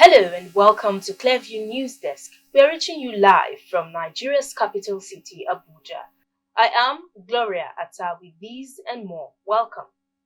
Hello and welcome to Clearview News Desk. We are reaching you live from Nigeria's capital city, Abuja. I am Gloria Atta with these and more. Welcome.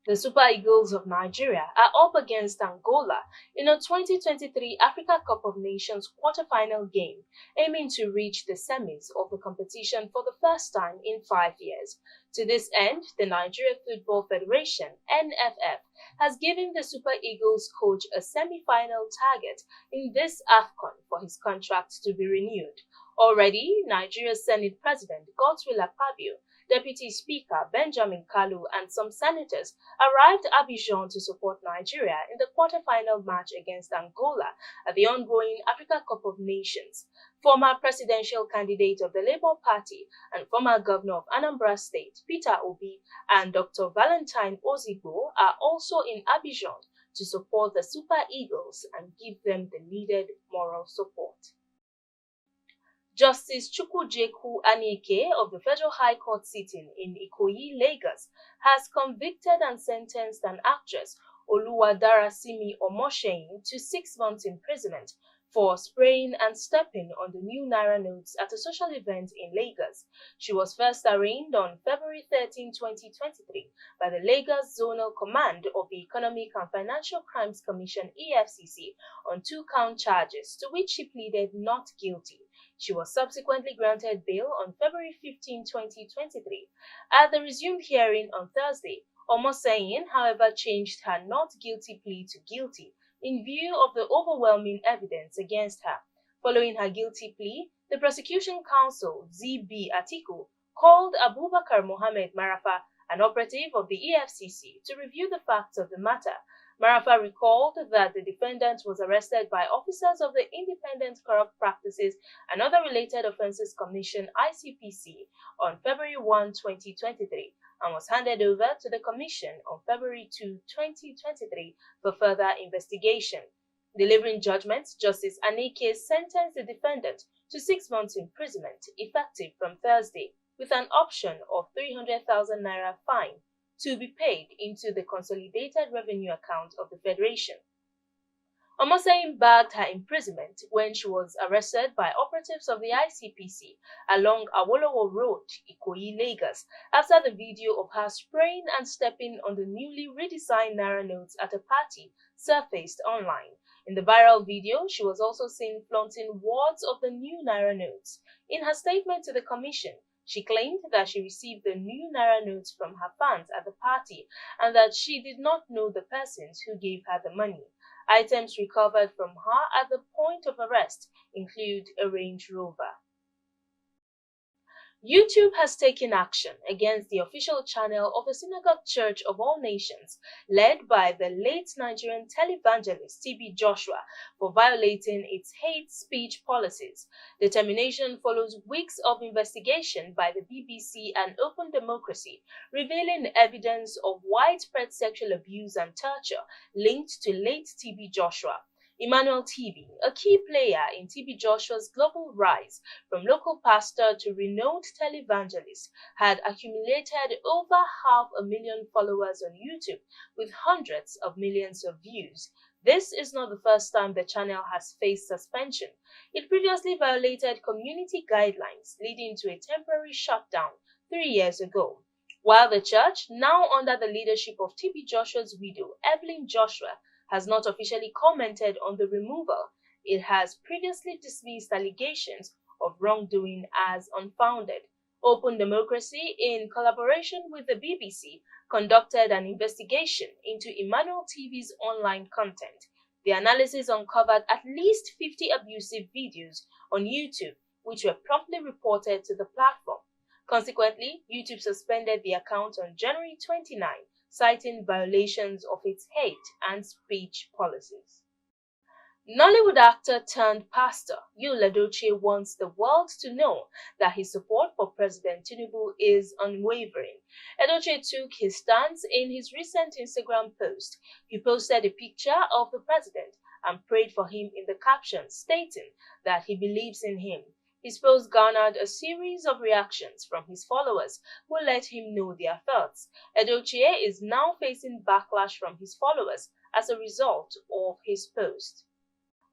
The Super Eagles of Nigeria are up against Angola in a 2023 Africa Cup of Nations quarterfinal game, aiming to reach the semis of the competition for the first time in 5 years. To this end, the Nigeria Football Federation (NFF) has given the Super Eagles coach a semi-final target in this AFCON for his contract to be renewed. Already, Nigeria's Senate President Godswill Akpabio, Deputy Speaker Benjamin Kalu, and some senators arrived at Abidjan to support Nigeria in the quarter-final match against Angola at the ongoing Africa Cup of Nations. Former presidential candidate of the Labour Party and former governor of Anambra State, Peter Obi, and Dr. Valentine Ozigbo are also in Abidjan to support the Super Eagles and give them the needed moral support. Justice Chukwujeku Anike of the Federal High Court sitting in Ikoyi, Lagos, has convicted and sentenced an actress, Oluwadarasimi Omosheyin, to 6 months imprisonment for spraying and stepping on the new naira notes at a social event in Lagos. She was first arraigned on February 13, 2023 by the Lagos Zonal Command of the Economic and Financial Crimes Commission (EFCC) on 2-count charges, to which she pleaded not guilty. She was subsequently granted bail on February 15, 2023. At the resumed hearing on Thursday, Omoseyin, however, changed her not guilty plea to guilty in view of the overwhelming evidence against her. Following her guilty plea, the prosecution counsel, ZB Atiku, called Abubakar Mohammed Marafa, an operative of the EFCC, to review the facts of the matter. Marafa recalled that the defendant was arrested by officers of the Independent Corrupt Practices and Other Related Offences Commission (ICPC) on February 1, 2023, and was handed over to the Commission on February 2, 2023 for further investigation. Delivering judgment, Justice Anike sentenced the defendant to 6 months imprisonment, effective from Thursday, with an option of 300,000 naira fine to be paid into the Consolidated Revenue account of the Federation. Omoseyin bagged her imprisonment when she was arrested by operatives of the ICPC along Awolowo Road, Ikoyi, Lagos, after the video of her spraying and stepping on the newly redesigned naira notes at a party surfaced online. In the viral video, she was also seen flaunting words of the new naira notes. In her statement to the commission, she claimed that she received the new naira notes from her fans at the party and that she did not know the persons who gave her the money. Items recovered from her at the point of arrest include a Range Rover. YouTube has taken action against the official channel of the Synagogue Church of All Nations, led by the late Nigerian televangelist TB Joshua, for violating its hate speech policies. The termination follows weeks of investigation by the BBC and Open Democracy, revealing evidence of widespread sexual abuse and torture linked to late TB Joshua. Emmanuel TB, a key player in TB Joshua's global rise from local pastor to renowned televangelist, had accumulated over 500,000 followers on YouTube with hundreds of millions of views. This is not the first time the channel has faced suspension. It previously violated community guidelines, leading to a temporary shutdown 3 years ago. While the church, now under the leadership of TB Joshua's widow, Evelyn Joshua, has not officially commented on the removal, it has previously dismissed allegations of wrongdoing as unfounded. Open Democracy, in collaboration with the BBC, conducted an investigation into Emmanuel TV's online content. The analysis uncovered at least 50 abusive videos on YouTube, which were promptly reported to the platform. Consequently, YouTube suspended the account on January 29, citing violations of its hate and speech policies. Nollywood actor turned pastor Yul Edochie wants the world to know that his support for President Tinubu is unwavering. Edochie took his stance in his recent Instagram post. He posted a picture of the president and prayed for him in the caption, stating that he believes in him. His post garnered a series of reactions from his followers who let him know their thoughts. Edochie is now facing backlash from his followers as a result of his post.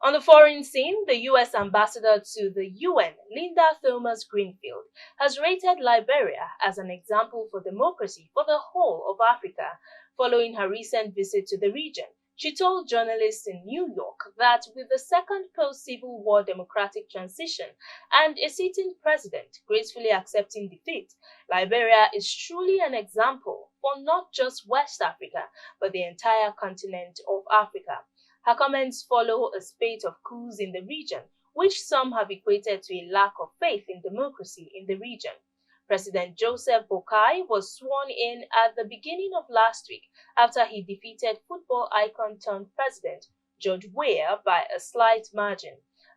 On the foreign scene, the U.S. ambassador to the UN, Linda Thomas-Greenfield, has rated Liberia as an example for democracy for the whole of Africa. Following her recent visit to the region, she told journalists in New York that with the second post-Civil War democratic transition and a sitting president gracefully accepting defeat, Liberia is truly an example for not just West Africa, but the entire continent of Africa. Her comments follow a spate of coups in the region, which some have equated to a lack of faith in democracy in the region. President Joseph Boakai was sworn in at the beginning of last week after he defeated football icon turned president George Weah by a slight margin.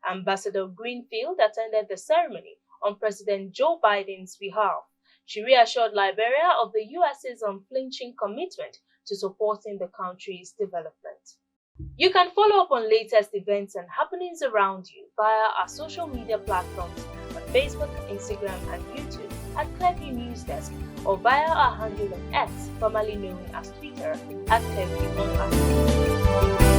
Ambassador Greenfield attended the ceremony on President Joe Biden's behalf. She reassured Liberia of the US's unflinching commitment to supporting the country's development. You can follow up on latest events and happenings around you via our social media platforms on Facebook, Instagram, and YouTube at Akpabio News Desk or via our handle on X, formerly known as Twitter, at Akpabio.